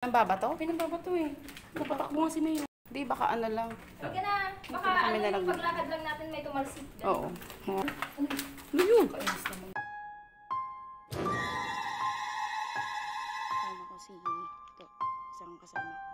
Pinambabato? Pinambabato eh. Napatakbo nga si Mayo. Hindi, baka ano lang. Huwag ka na. Baka Kami ano na lang. yung paglakad lang natin may tumalsik. Oo. Ano yun? Kainis naman. Kasama ko si ito. Isang kasama ko.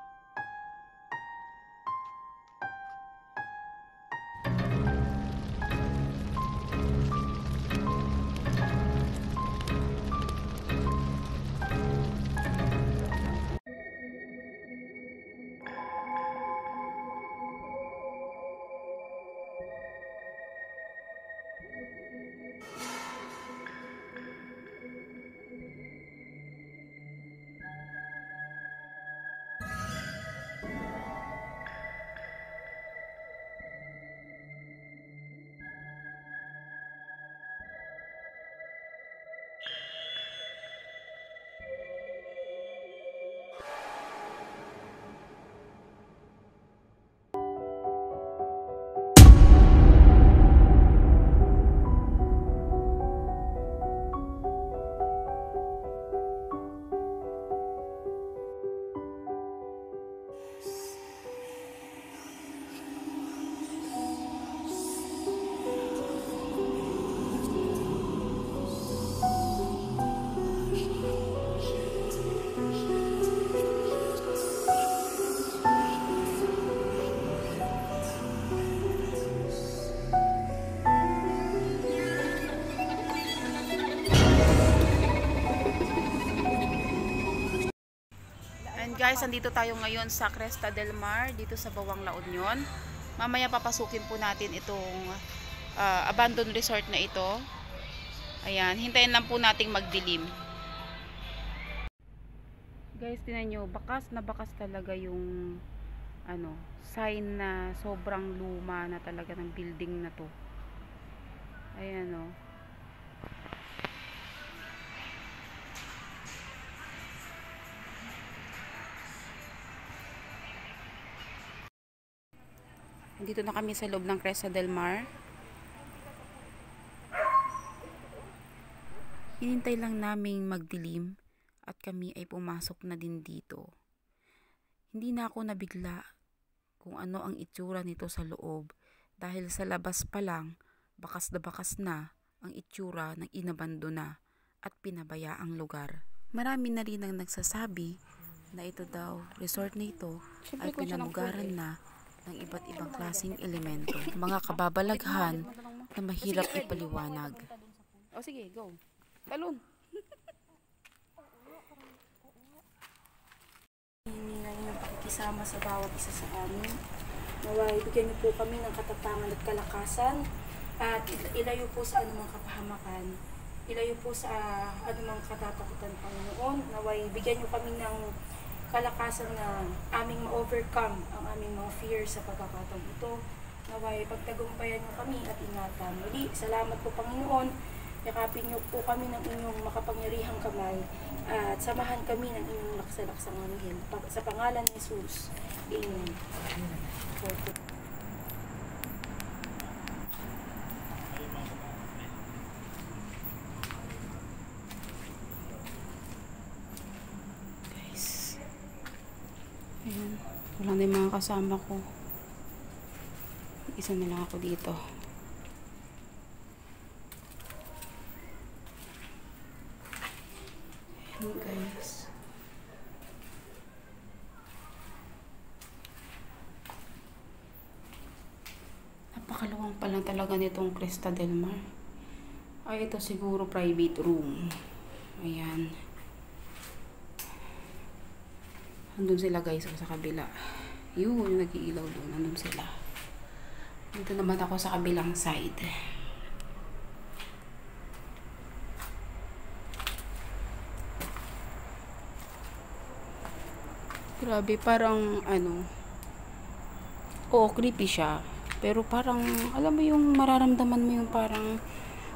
Guys, andito tayo ngayon sa Cresta del Mar, dito sa Bawang La Union. Mamaya papasukin po natin itong abandoned resort na ito. Ayan, hintayin lang po nating magdilim. Guys, tinan nyo, bakas na bakas talaga yung sign na sobrang luma na talaga ng building na to. Ayan o. Dito na kami sa loob ng Cresta del Mar. Hinintay lang naming magdilim at kami ay pumasok na din dito. Hindi na ako nabigla kung ano ang itsura nito sa loob dahil sa labas pa lang bakas na ang itsura ng inabandona at pinabayaang lugar. Marami na rin ang nagsasabi na ito daw, resort na ito ay pinamugaran na ng iba't ibang klaseng elemento, mga kababalaghan na mahirap ipaliwanag. O sige, go. Talon. Hiningan ng pakikisama sa bawat isa sa amin. Naway, bigyan niyo po kami ng katapangan at kalakasan at ilayo po sa anumang kapahamakan. Ilayo po sa anumang katatakutan, Panginoon. Naway, bigyan niyo kami ng kalakasan na aming ma-overcome ang aming mga fears sa pagkakataon ito. Naway, pagtagumpayan niyo kami at ingatan. Muli, salamat po, Panginoon. Yakapin niyo po kami ng inyong makapangyarihang kamay at samahan kami ng inyong laksalaksang anghel. Sa pangalan ni Jesus. Amen. Ayan, wala na yung mga kasama ko. Isa na lang ako dito. Ayan guys. Napakaluwang pa lang talaga nitong Cresta del Mar. Ay, ito siguro private room. Ayan. Nandun sila guys sa kabila. Yun, yung nag-iilaw doon. Nandun sila. Dito naman ako sa kabilang side. Grabe, parang creepy siya. Pero parang, alam mo yung mararamdaman mo yung parang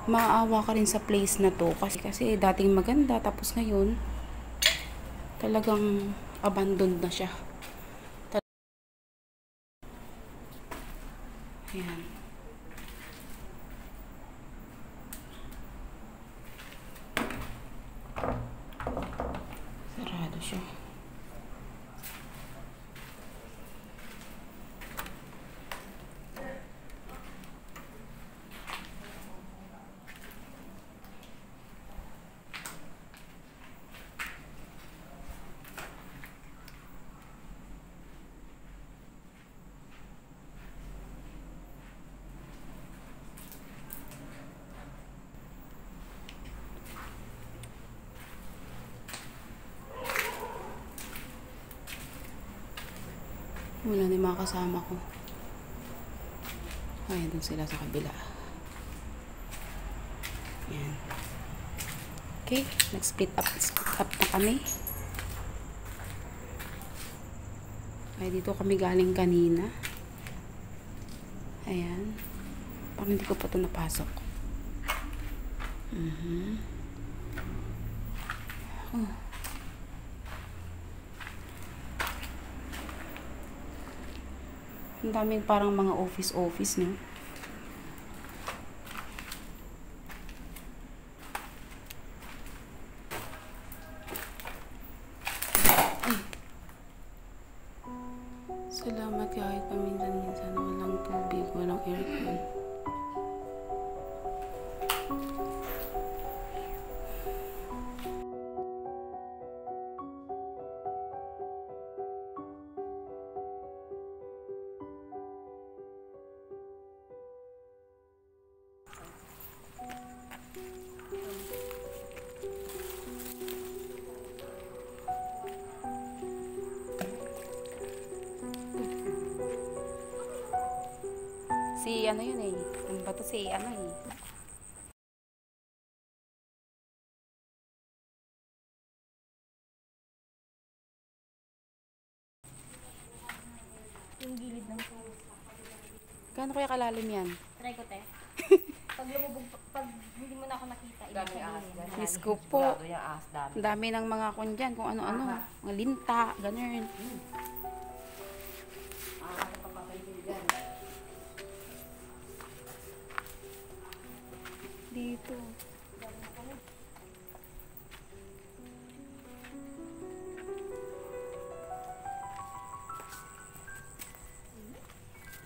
maawa ka rin sa place na to. Kasi dating maganda, tapos ngayon, talagang abandoned na siya. Ayan. Sarado siya. Wala na yung mga kasama ko. Ay, doon sila sa kabila. Yan. Okay, nag-split up na kami. Ay, dito kami galing kanina. Ayan. Parang hindi ko pa ito napasok. Oh. Ang daming parang mga office, no? Salamat kahit paminsan-minsan walang tubig, walang aircon. Si ano yun eh. Ano ba to si ano eh. Yung gilid ng tulo. Gaano kaya kalalim yan? Try ko, te. Pag lumubog, pag hindi mo na ako nakita, ibig sabihin. Diyos ko po. Ang dami ng mga kun dyan, kung ano-ano. Mga linta, ganun. Dito.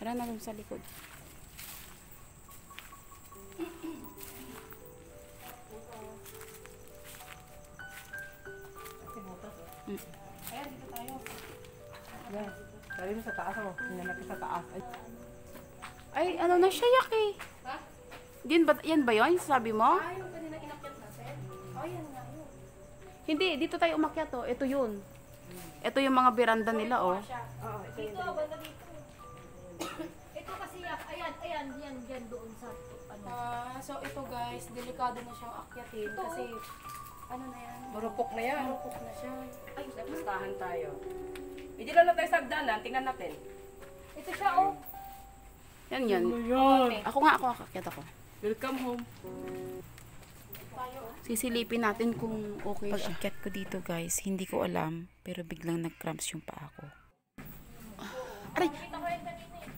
Tara na dun sa likod. Ayan, dito tayo. Yes. Sabi mo sa taas ako. Hinanapit sa taas. Ay, ano na siya yak eh. Ha? Yan ba yun? Sabi mo? Ah, yung kanina inakyat natin? Oh, yan nga yun. Hindi, dito tayo umakyat oh. Ito yun. Ito yung mga beranda nila oh. Oo, ito Dito, banda dito. Ito kasi, ayan, yan doon sa, ano. So ito guys, delikado na siyang akyatin kasi ano na yan? Marupok na yan. Marupok na siya. Ay, napustahan tayo. Hindi lang na tayo sa hagdanan. Tingnan natin. Ito siya, oh. Yan yan. Ayan. Ako nga, akakyat ako. Welcome home. Sisilipin natin kung okay siya. Pag-akyat ko dito guys, hindi ko alam, pero biglang nag-cramps yung paa ko. Aray! Kita ko yung kanina eh.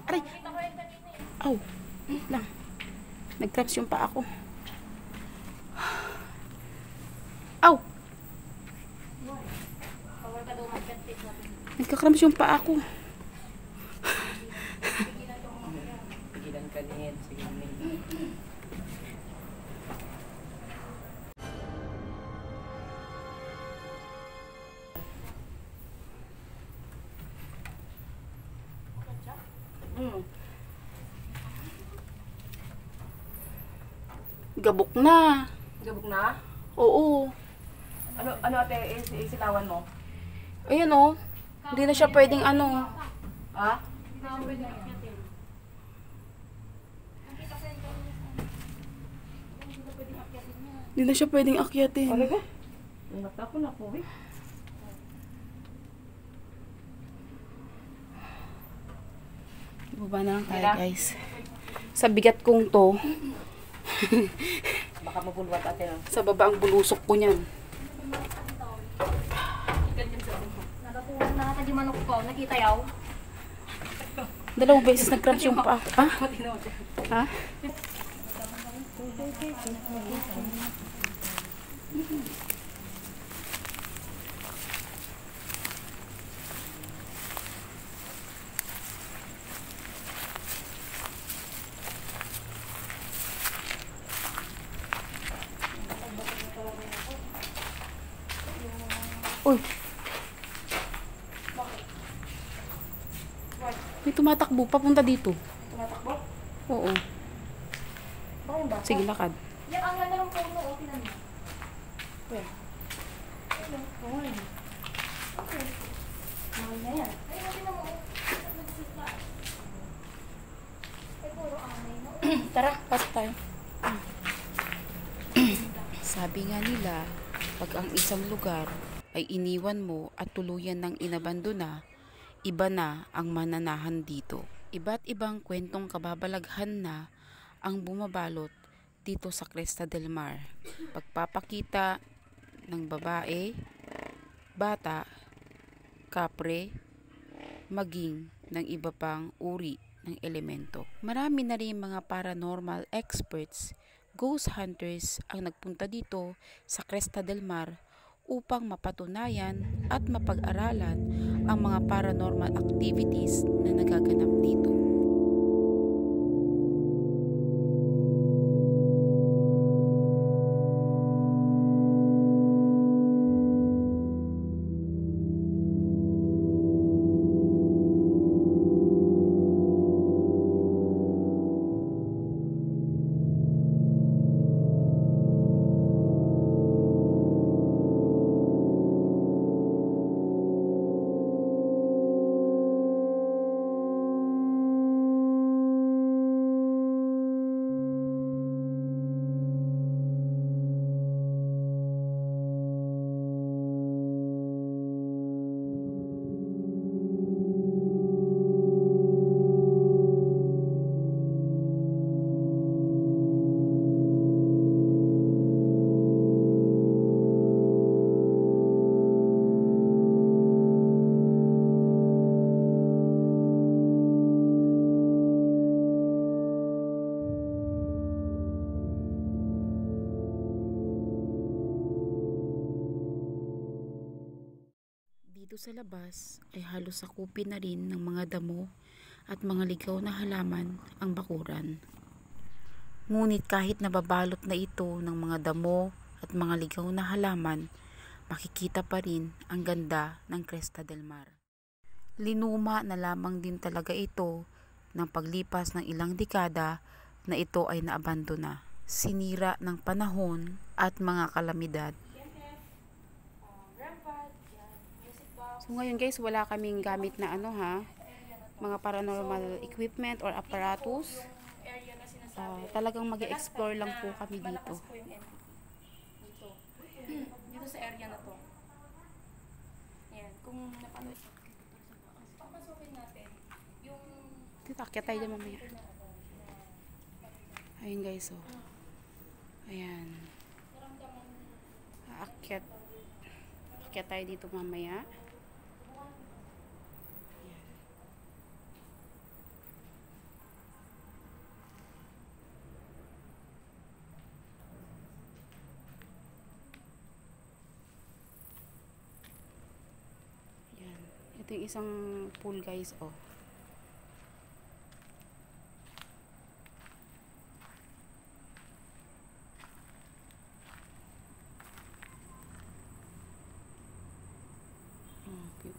Aray! Kita ko yung kanina eh. Aw! Lang. Nag-cramps yung paa ko. Aw! Bawal ka daw mag-cantik natin. Nagka-cramps yung paa ko. Pigilan ka niyan. Sige, Gabok na. Gabok na? Oo. Ano ate, isilawan mo? Ayan oh. Hindi na siya pwedeng ano. Ha? Bawal na akyatin. Hindi na siya pwedeng akyatin. Ano ba? Nangata ko na po eh. Ibaba na lang tayo guys. Sa bigat kong to, Baka mabulwat ate no? sa baba ang bulusok ko niyan. Nagatuhan na natin yung manok ko. Nakita yaw? 2 beses nag-cramps yung paa ko. Ha? Ha? Uy! May tumatakbo papunta dito. Tumatakbo? Oo. Bakit ba? Sige, lakad. Yan, ang ganda ng puno. Oh, tinan mo. Oo. Okay. Mahal na yan. Ayun, tayo. Sabi nga nila, pag ang isang lugar ay iniwan mo at tuluyan ng inabandona, iba na ang mananahan dito. Iba't ibang kwentong kababalaghan na ang bumabalot dito sa Cresta del Mar. Pagpapakita ng babae, bata, kapre, maging ng iba pang uri ng elemento. Marami na rin mga paranormal experts, ghost hunters ang nagpunta dito sa Cresta del Mar upang mapatunayan at mapag-aralan ang mga paranormal activities na nagaganap dito. Dito sa labas ay halos sakupin na rin ng mga damo at mga ligaw na halaman ang bakuran. Ngunit kahit nababalot na ito ng mga damo at mga ligaw na halaman, makikita pa rin ang ganda ng Cresta del Mar. Linuma na lamang din talaga ito ng paglipas ng ilang dekada na ito ay naabandona, sinira ng panahon at mga kalamidad. So ngayon guys, wala kaming gamit na mga paranormal equipment or apparatus. Talagang mag-explore lang po kami dito. Dito sa area na to. Yan, kung napanood papasukin natin yung Dito, akyat tayo dyan mamaya. Ayun guys, oh. Ayan. Akyat tayo dito mamaya. Ito yung isang pool guys, oh. Okay.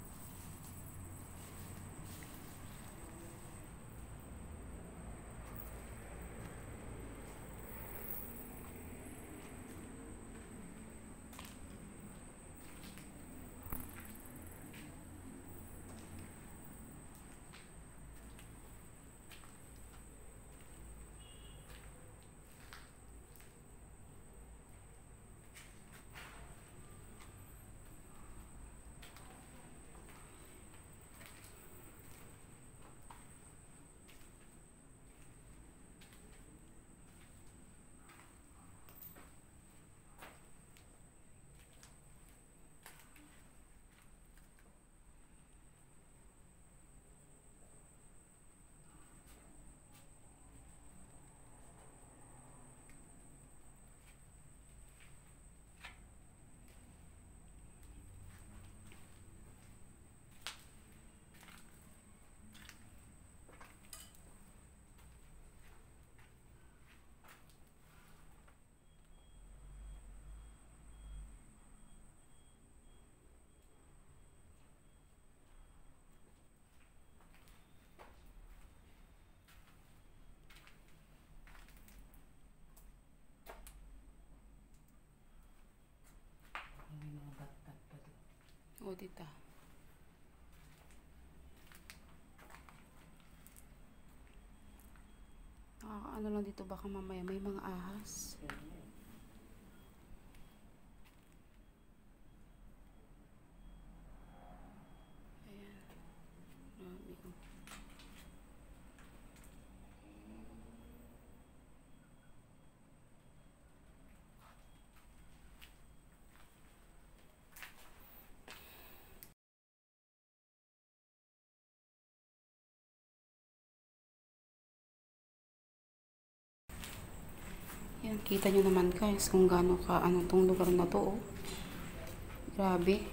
O, dito. ano lang dito, baka mamaya may mga ahas. Ayan. Grabe, oh. Yan, kita nyo naman guys kung gaano ka ano tong lugar na to, oh. Grabe.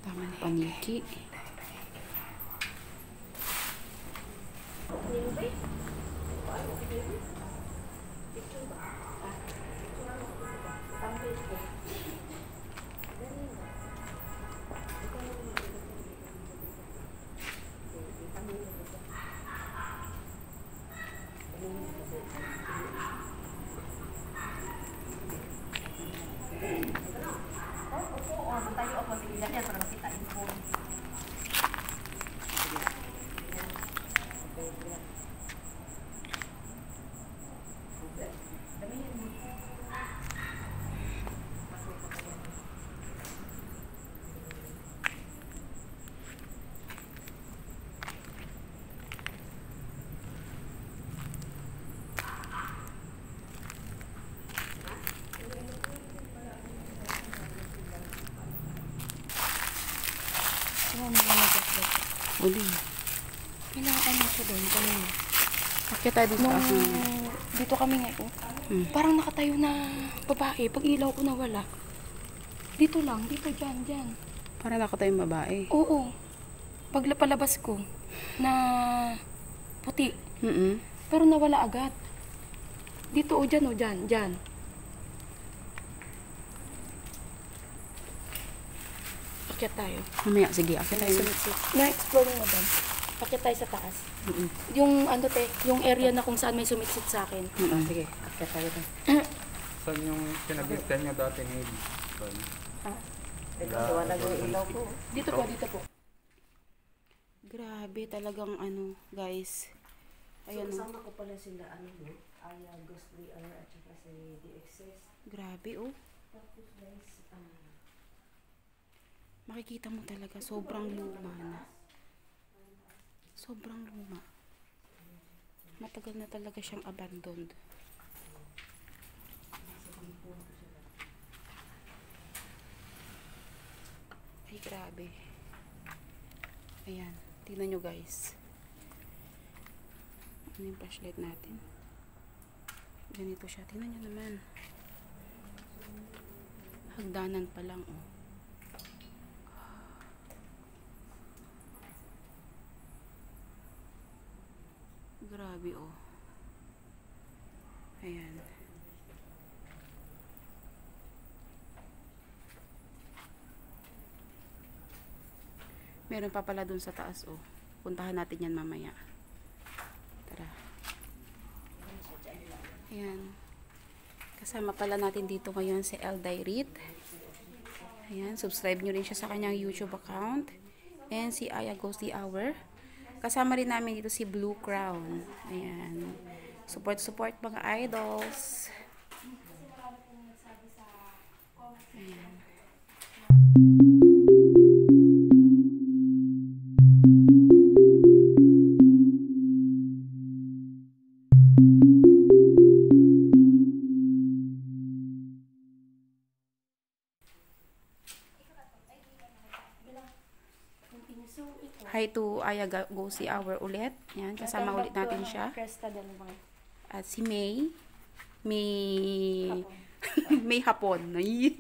Tamang paniki. Ayan, mga nag-upload. Uli. Kailangan mo ko doon. Kanina. Bakit tayo dito sa Nung akin? dito kami ngayon, Hmm. parang nakatayo na babae. Pag ilaw ko nawala. Dito lang, dito, dyan. Para nakatayong babae. Oo. Pag palabas ko, na puti. Pero nawala agad. Dito o dyan. Akyat tayo. Mamaya, sige, akit tayo. Na-explore mo doon. Akyat tayo sa taas. Yung ano yung area na kung saan may sumitsit sa akin. Sige, akit tayo. Saan yung pinag-extend nyo dati ni Dito po. Grabe talagang ano, guys. Ayan, So, kasama ko pala sila, Aya, Ghostly R, at saka si DXS. grabe, oh. Tapos guys, Makikita mo talaga, sobrang luma na. Sobrang luma. Matagal na talaga siyang abandoned. Ay, grabe. Ayan, tingnan nyo guys. Ano yung flashlight natin? Ganito siya, tingnan nyo naman. Hagdanan pa lang, oh. Grabe, oh. Ayan. Meron pa pala dun sa taas, oh. Puntahan natin yan mamaya. Tara. Ayan. Kasama pala natin dito ngayon si Eldairit. Ayan. Subscribe nyo rin siya sa kanyang YouTube account. And si Aya Goes the Hour. Kasama rin namin dito si Blue Crown. Ayan. Support mga idols. Ayan. Hi to Aya Goes the Hour ulit. Ayan, kasama ulit natin siya. Cresta dalawa. At si May May hapon. Ay.